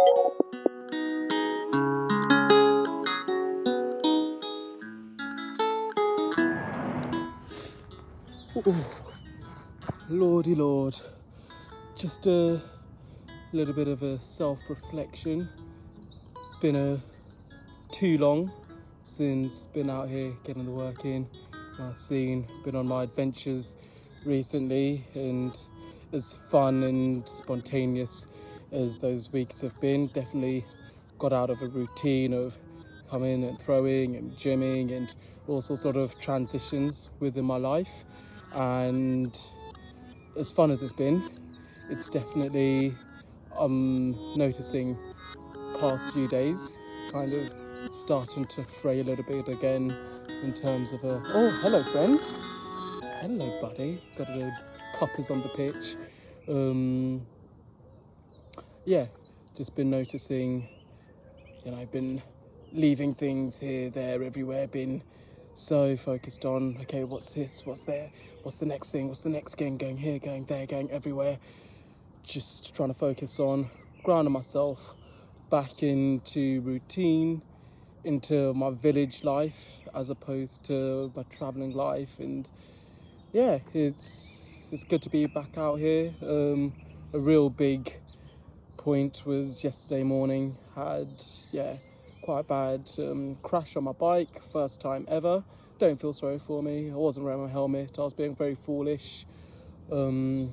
Ooh, Lordy Lord, just a little bit of a self-reflection. It's been too long since been out here getting the work in. Been on my adventures recently, and as fun and spontaneous as those weeks have been, definitely got out of a routine of coming and throwing and gymming and all sorts of transitions within my life. And as fun as it's been, it's definitely noticing past few days kind of starting to fray a little bit again in terms of oh, hello friend, hello buddy, got a little coppers on the pitch. Yeah, just been noticing, I've been leaving things here, there, everywhere, been so focused on, okay, what's this, what's there, what's the next thing, what's the next game, going here, going there, going everywhere. Just trying to focus on grounding myself back into routine, into my village life as opposed to my travelling life. And yeah, it's good to be back out here. A real big point was yesterday morning. Had quite a bad crash on my bike, first time ever. Don't feel sorry for me. I wasn't wearing my helmet. I was being very foolish. But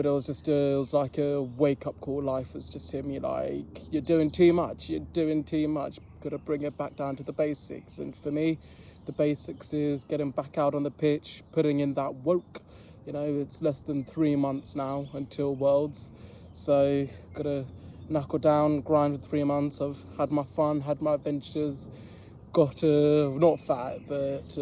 it was like a wake-up call. Life was just hitting me like, you're doing too much, gotta bring it back down to the basics. And for me, the basics is getting back out on the pitch, putting in that work. It's less than 3 months now until Worlds, so gotta knuckle down, grind for 3 months. I've had my fun, had my adventures, got not fat, but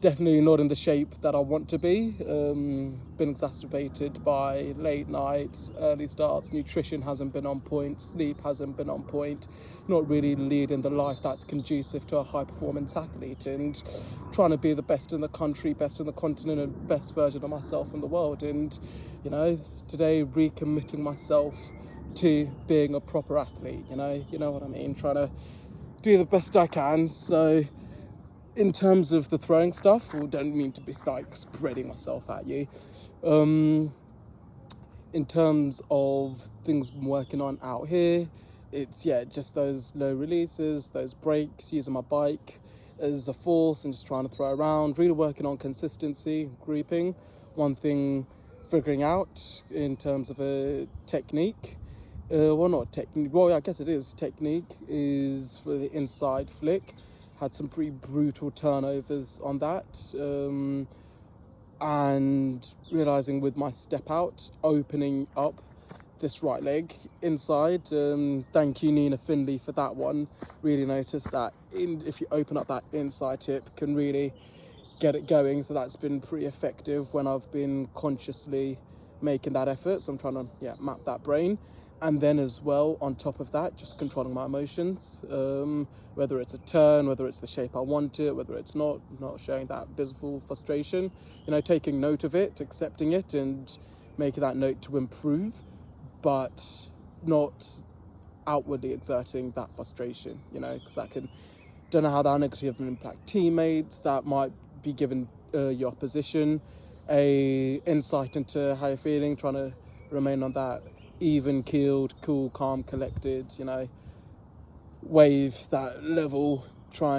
definitely not in the shape that I want to be. Been exacerbated by late nights, early starts, nutrition hasn't been on point, sleep hasn't been on point, not really leading the life that's conducive to a high performance athlete, and trying to be the best in the country, best in the continent, and best version of myself in the world. And today recommitting myself to being a proper athlete, you know what I mean, trying to do the best I can. So in terms of the throwing stuff, I don't mean to be like spreading myself at you. In terms of things I'm working on out here, it's just those low releases, those breaks, using my bike as a force and just trying to throw around, really working on consistency, grouping. One thing figuring out in terms of a technique, I guess it is technique, is for the inside flick. Had some pretty brutal turnovers on that, and realising with my step out, opening up this right leg inside, thank you Nina Finley for that one. Really noticed that if you open up that inside hip, can really get it going. So that's been pretty effective when I've been consciously making that effort. So I'm trying to map that brain. And then as well, on top of that, just controlling my emotions, whether it's a turn, whether it's the shape I want it, whether it's not showing that visible frustration, taking note of it, accepting it, and making that note to improve, but not outwardly exerting that frustration, because don't know how that negatively impact teammates, that might be giving your opposition a insight into how you're feeling, trying to remain on that even-keeled, cool, calm, collected, wave, that level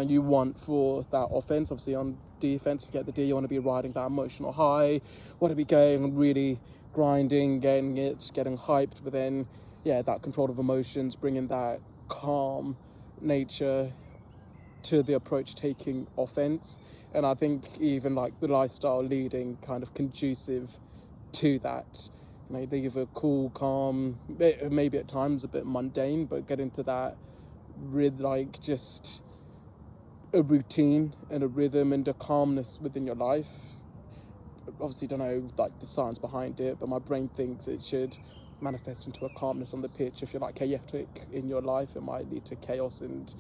you want for that offense. Obviously on defense, to get the D, you want to be riding that emotional high, want to be going really grinding, getting hyped, but then that control of emotions, bringing that calm nature to the approach taking offense. And I think even like the lifestyle leading kind of conducive to that. They give a cool, calm, maybe at times a bit mundane, but get into that just a routine and a rhythm and a calmness within your life. Obviously don't know like the science behind it, but my brain thinks it should manifest into a calmness on the pitch. If you're like chaotic in your life, it might lead to chaos and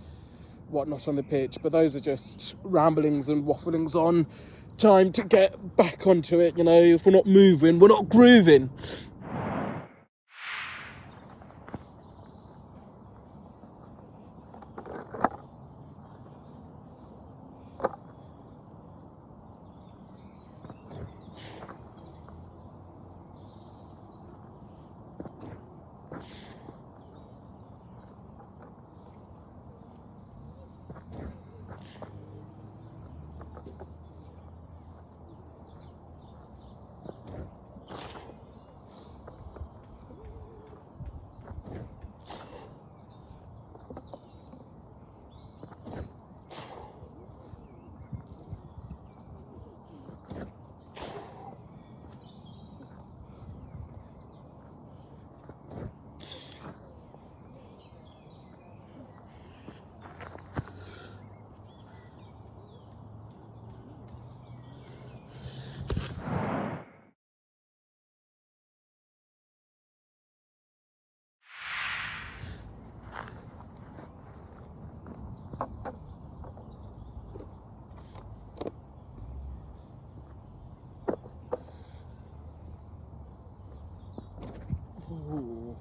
whatnot on the pitch. But those are just ramblings and wafflings on. Time to get back onto it. If we're not moving, we're not grooving. Ooh.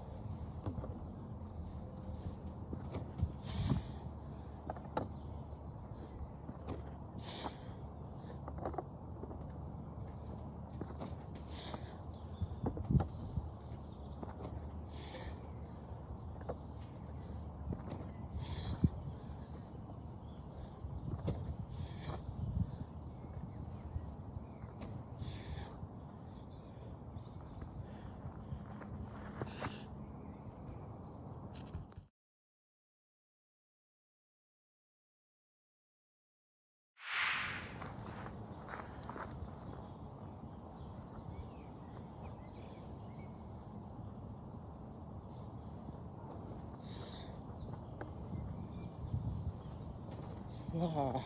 Ah.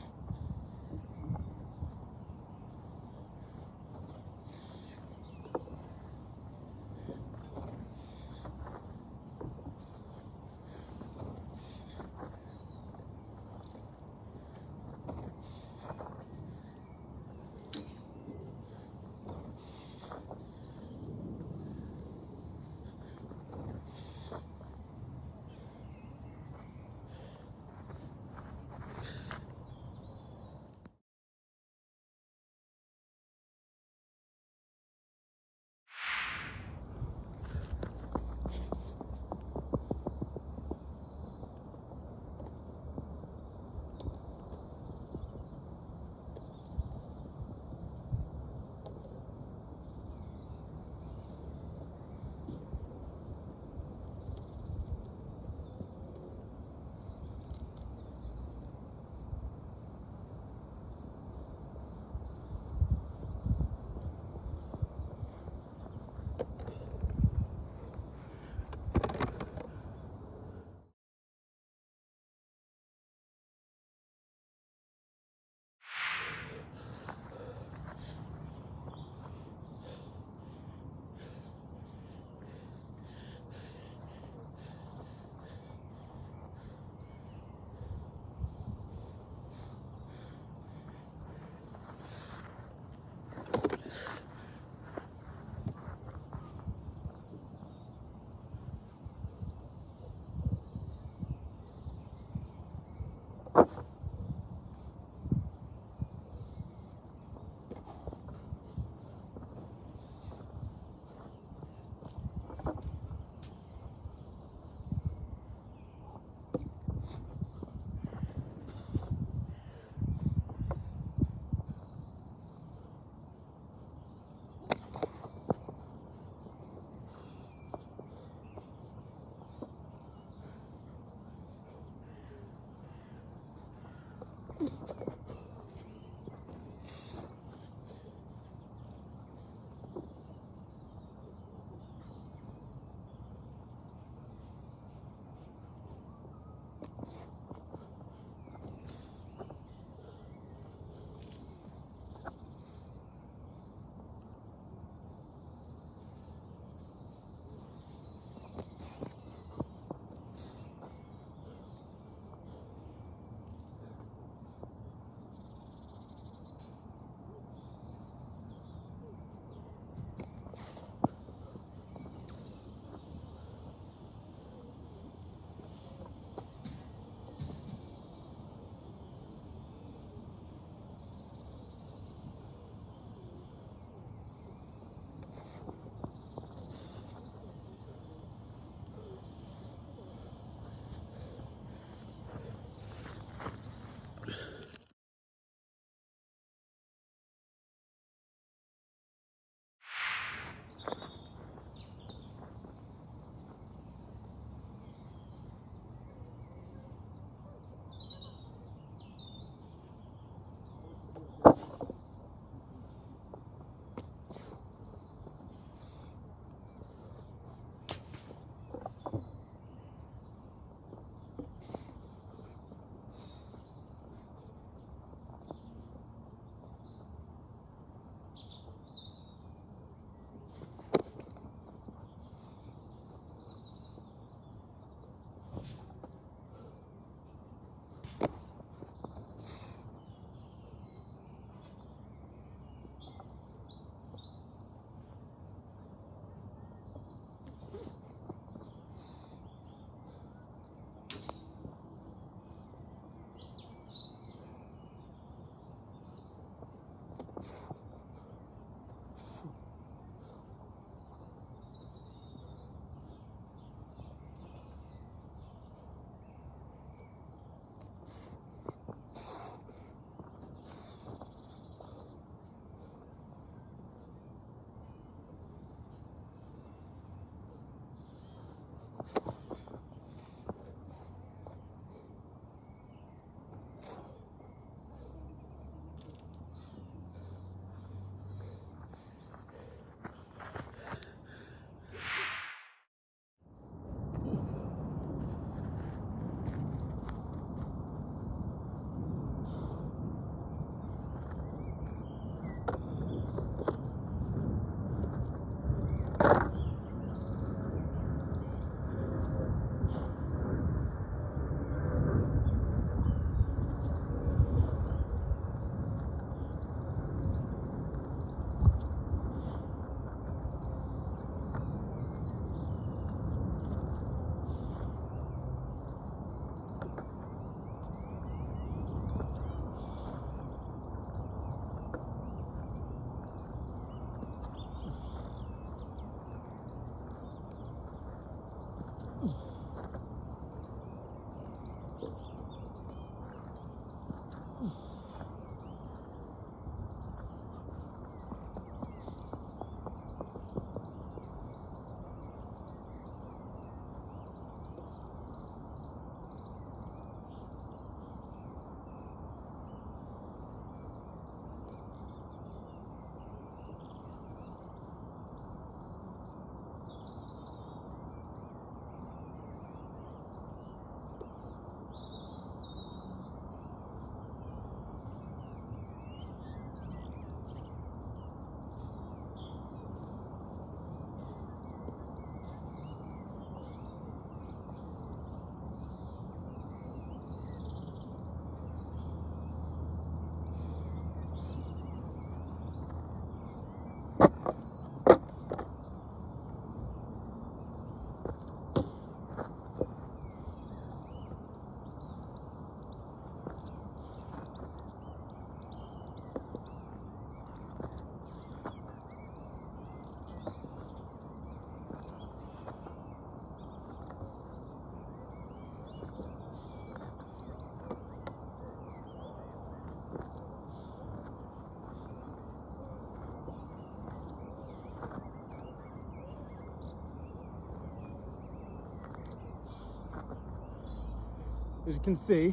As you can see,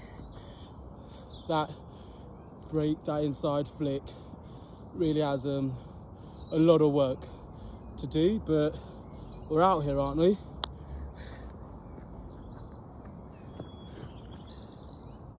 that brake, that inside flick really has a lot of work to do, but we're out here, aren't we?